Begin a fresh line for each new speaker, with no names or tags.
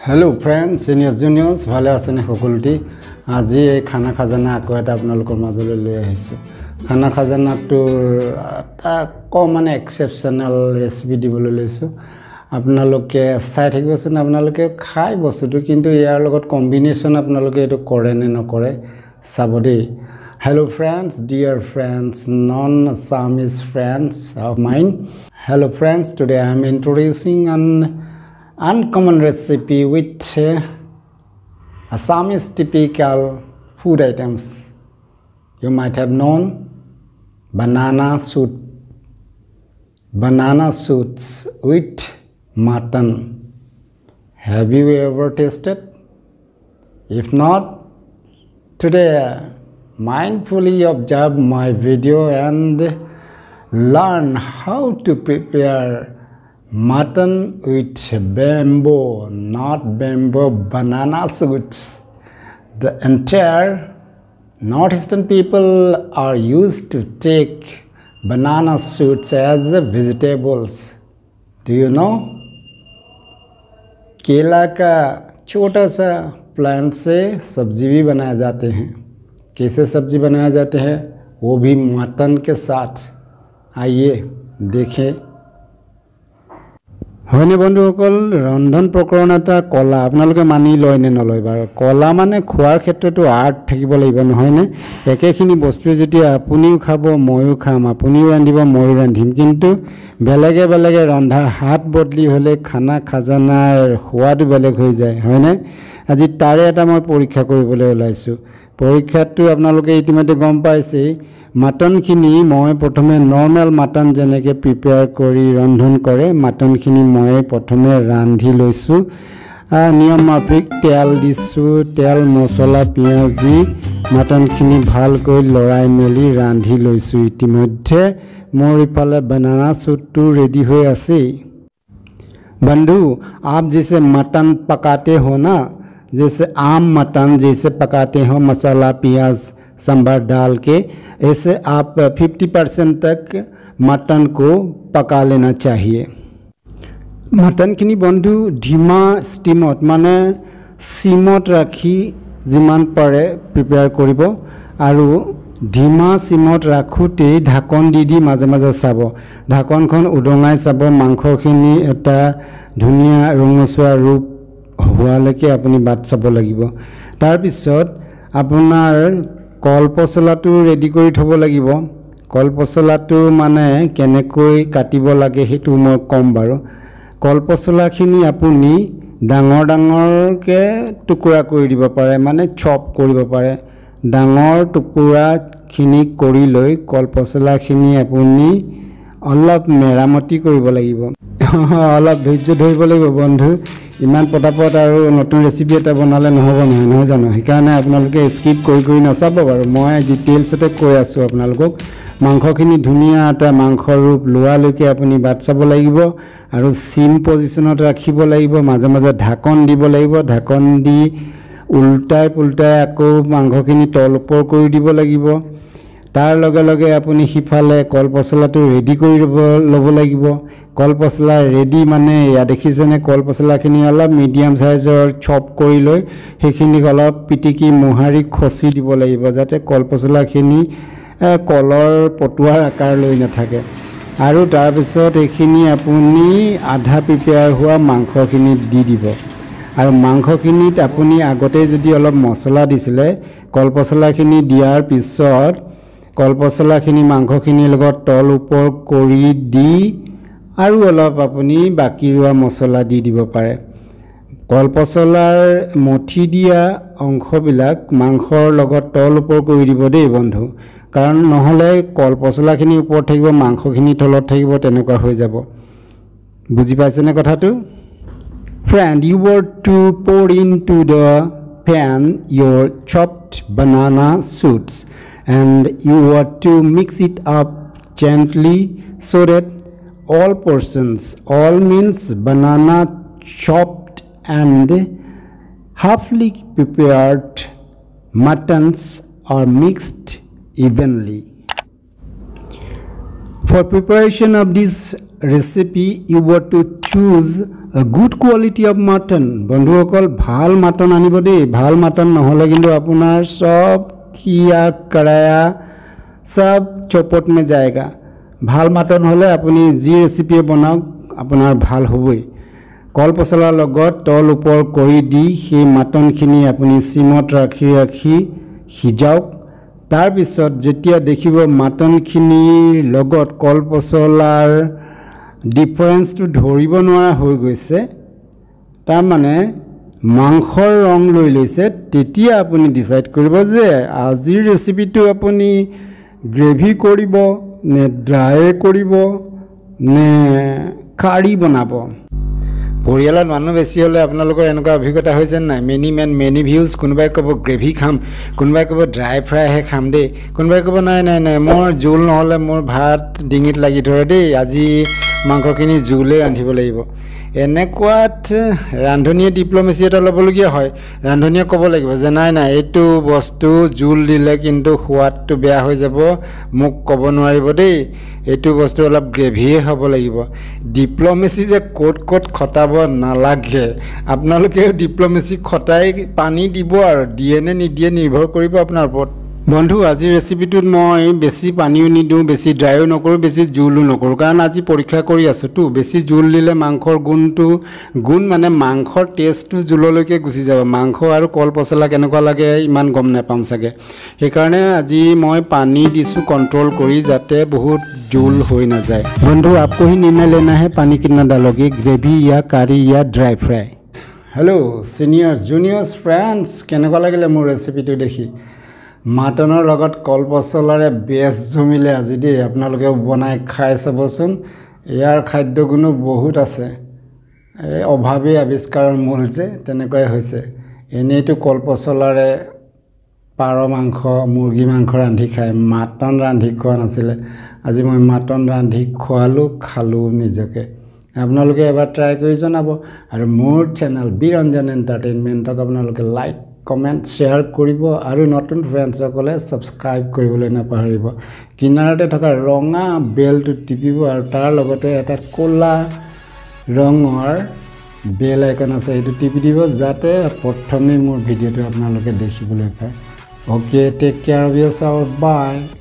Hello friends seniors juniors ভালে আছে নে সকলোটি আজি এই খানা খাজানা আকো এটা আপোনালোকৰ মাজলৈ লৈ আহিছো খানা খাজানাটোৰ এটা কম মানে এক্সেপচনেল ৰেচিপি দিবলৈ লৈছো আপোনালোকে চাই থাকিবচোন আপোনালোকে খাই বস্তুটো কিন্তু ইয়াৰ লগত কম্বিনেশন আপোনালোকে এটো কৰে নে নকৰে চাব দেই Hello friends, dear friends, non-Assamese friends of mine. Hello friends, today I am introducing an uncommon recipe with Assamese typical food items. You might have known banana soup. Banana soups with mutton. Have you ever tasted? If not, today mindfully observe my video and learn how to prepare mutton with bamboo, not bamboo banana soups. The entire northeastern people are used to take banana soups as vegetables. Do you know? केला का छोटा सा plant से सब्जी भी बनाए जाते हैं कैसे सब्जी बनाया जाते हैं वो भी मटन के साथ आइए देखें হয়নে বন্ধুসকল ৰন্ধন প্ৰকৰণ এটা কলা আপোনালোকে মানি লয় নে নলয় বাৰু কলা মানে খোৱাৰ ক্ষেত্ৰটো আৰ্ট থাকিব লাগিব নহয়নে একেখিনি বস্তু যদি আপুনিও খাব ময়ো খাম আপুনিও ৰান্ধিব ময়ো ৰান্ধিম কিন্তু বেলেগে বেলেগে ৰন্ধা হাত বদলি হলে খানা খাজানাৰ সোৱাদ বেলেগ হৈ যায় হয়নে আজি তাৰে এটা মই পৰীক্ষা কৰিবলৈ ওলাইছো পৰীক্ষাটো আপোনালোকে ইতিমধ্যে গম পাইছে मटन खिनी मैं प्रथमे नॉर्मल मटन जेनेके प्रिपेयर करी रंधन करे मटन खिनी मैं प्रथमे रांधि लैसु नियम माफिक तेल दिसु तेल मसला पियाज दी मटन खिनी भालকৈ लৰাই मेली रांधि लैसु इतिमध्ये मोर इफाले बनाना सूप रेडी हो आसे बंधु आप जैसे मटन पकाते हो ना जैसे आम मटन जैसे पकाते हो मसाला पियाज सांभर डाल के ऐसे आप 50% तक मटन को पका लेना चाहिए मटन खिनी बंधु धीमा स्टीमत माने सीमत राखी जिमान पारे प्रिपेयर करिबो आरो धीमा सीमत राखुते ढाकन दी माजे माजे चाबो ढाकनखन उडंगाय चाबो मांसखिनी एटा धुनिया रंगसुआ रूप होवालेके आपुनी बात चाबो লাগিব तार पिছত আপোনাৰ कल पसलाটো रेडी কৰি থব লাগিব कल पसलाটো মানে কেনেকৈ কাটিব লাগে হেতু মই কম বাৰু কল পছলাখিনি আপুনি ডাঙৰ ডাঙৰকে টুকুৰা কৰি দিব পাৰে মানে চপ কৰিব পাৰে ডাঙৰ টুকুৰাখিনি কৰি লৈ কল পছলাখিনি আপুনি অলপ মেৰামতি কৰিব লাগিব অলপ ধৈৰ্য ধৰিব লাগিব বন্ধু ইমান পটাপট আৰু নতুন ৰেচিপি এটা বনালে নহব নহয় জানো সেইকাৰণে আপোনালোকে স্কিপ কৰি নাচাব বাৰু মই ডিটেইলছতে কৈ আছো আপোনালোকক মাংসখিনি ধুনিয়া এটা মাংসৰ ৰূপ লোৱালৈকে আপুনি বাট চাব লাগিব আৰু সিম পজিশনত ৰাখিব লাগিব মাজে মাজে ঢাকন দিব লাগিব ঢাকন দি উল্টাই পুল্টাই আকৌ মাংসখিনি তল ওপৰ কৰি দিব লাগিব तार लगे लगे आपुनी हिफाले कल पसलाটো रेडी কৰি লব লাগিব कल पसला रेडी माने या দেখিছেনে कल पसलाখিনি অলপ মিডিয়াম সাইজৰ চপ কৰি লৈ হেখিনি অলপ পিটিকি মোহাৰি খসি দিব লাগিব যাতে कल पसलाখিনি কলৰ পটুৱাৰ আকাৰ লৈ নাথাকে আৰু তাৰ পিছত হেখিনি আপুনি আধা প্ৰিপেয়াৰ হোৱা মাংসখিনি দি দিব আৰু মাংসখিনিত আপুনি আগতে যদি অলপ মছলা দিছিলে कल पसलाখিনি দিয়াৰ পিছত कल पसलाখিনি মাংসখিনি লগত তল ওপৰ কৰি দি আৰু অলপ আপুনি বাকি ৰোৱা মছলা দি দিব পাৰে কল পছলাৰ মঠি দিয়া অংশবিলাক মাংসৰ লগত তল ওপৰ কৰি দিব দেই বন্ধু কাৰণ নহলে কল পছলাখিনি ওপৰ থাকিব মাংসখিনি তলত থাকিব তেনেকুৱা হৈ যাব বুজি পাইছেনে কথাটো Friend, you were to pour into the pan your chopped banana soups and you want to mix it up gently so that all portions all means banana chopped and halfly prepared muttons are mixed evenly for preparation of this recipe you want to choose good quality of mutton বন্ধুসকল ভাল mutton আনিব দেই ভাল mutton নহ'লে কিন্তু আপোনাৰ সব কিয়া কৰায়া সব চপট মে যায়গা ভাল মাটন হ'লে আপুনি যি ৰেচিপি বনাওক আপোনাৰ ভাল হ'বই কল পচলাৰ লগত তল ওপৰ কৰি দি সেই মাটনখিনি আপুনি সিমত ৰাখি সিজাওক তাৰ পিছত যেতিয়া দেখিব মাটনখিনিৰ লগত কল পচলাৰ ডিফাৰেন্সটো ধৰিব নোৱাৰা হৈ গৈছে তাৰ মানে মাংসৰ ৰং লৈ লৈছে তেতিয়া আপুনি ডিসাইড কৰিব যে আজিৰ ৰেচিপিটো আপুনি গ্ৰেভি কৰিব নে ড্ৰাই কৰিব নে কাৰি বনাব পৰিয়ালত মানুহ বেছি হ'লে আপোনালোকৰ এনেকুৱা অভিজ্ঞতা হৈছে নাই মেনি মেন মেনি ভিউজ কোনোবাই ক'ব গ্ৰেভি খাম কোনোবাই ক'ব ড্ৰাই ফ্ৰাইহে খাম দেই কোনোবাই ক'ব নাই নাই নাই মোৰ জোল নহ'লে মোৰ ভাত ডিঙিত লাগি ধৰে দেই আজি মাংসখিনি জোলে ৰান্ধিব লাগিব এনেকুৱাত ৰান্ধনীয়ে ডিপ্লোমেসি এটা ল'বলগীয়া হয় ৰান্ধনীয়ে ক'ব লাগিব যে নাই নাই এইটো বস্তু জোল দিলে কিন্তু সোৱাদটো বেয়া হৈ যাব মোক ক'ব নোৱাৰিব দেই এইটো বস্তু অলপ গ্ৰেভিয়ে হ'ব লাগিব ডিপ্লোমেসি যে কোট খটাব নালাগে আপোনালোকে ডিপ্লোমেসি খটাই পানী দিব আৰু দিয়ে নে নিদিয়ে নিৰ্ভৰ কৰিব আপোনাৰ ওপৰত বন্ধু আজি ৰেচিপিটোত মই বেছি পানীও নিদিওঁ বেছি ড্ৰাইও নকৰোঁ বেছি জোলো নকৰোঁ কাৰণ আজি পৰীক্ষা কৰি আছোঁতো বেছি জোল দিলে মাংসৰ গুণ মানে মাংসৰ টেষ্টটো জোললৈকে গুচি যাব মাংস আৰু কল পচলা কেনেকুৱা লাগে ইমান গম নাপাম চাগে সেইকাৰণে আজি মই পানী দিছোঁ কণ্ট্ৰোল কৰি যাতে বহুত জোল হৈ নাযায় বন্ধু आपको ही निर्णय लेना है पानी कितना डालोगे ग्रेवी या करी या dry fry hello seniors juniors friends केनेকুৱা লাগিলে মোৰ ৰেচিপিটো দেখি মাটনৰ লগত কল পচলাৰে বেছ জমিলে আজি দেই আপোনালোকে বনাই খাই চাবচোন ইয়াৰ খাদ্য গুণ বহুত আছে এই অভাৱী আৱিষ্কাৰৰ মূল যে তেনেকৈ হৈছে এনেইটো কল পচলাৰে পাৰ মাংস মুৰ্গী মাংস ৰান্ধি খাই মাটন ৰান্ধি খোৱা নাছিলে আজি মই মাটন ৰান্ধি খোৱালো খালো নিজকে আপোনালোকে এবাৰ ট্ৰাই কৰি জনাব আৰু মোৰ চেনেল বিৰঞ্জন এণ্টাৰটেইনমেণ্টক আপোনালোকে লাইক কমেন্ট শেয়াৰ কৰিব আৰু নতুন ফ্ৰেণ্ডসকলে সাবস্ক্ৰাইব কৰিবলৈ নাপাহৰিব কিনাৰতে থকা ৰঙা বেলটো টিপিব আৰু তাৰ লগতে এটা ক'লা ৰঙৰ বেল আইকন আছে এইটো টিপি দিব যাতে প্ৰথমে মোৰ ভিডিঅ'টো আপোনালোকে দেখিবলৈ পায় okay take care of yourself bye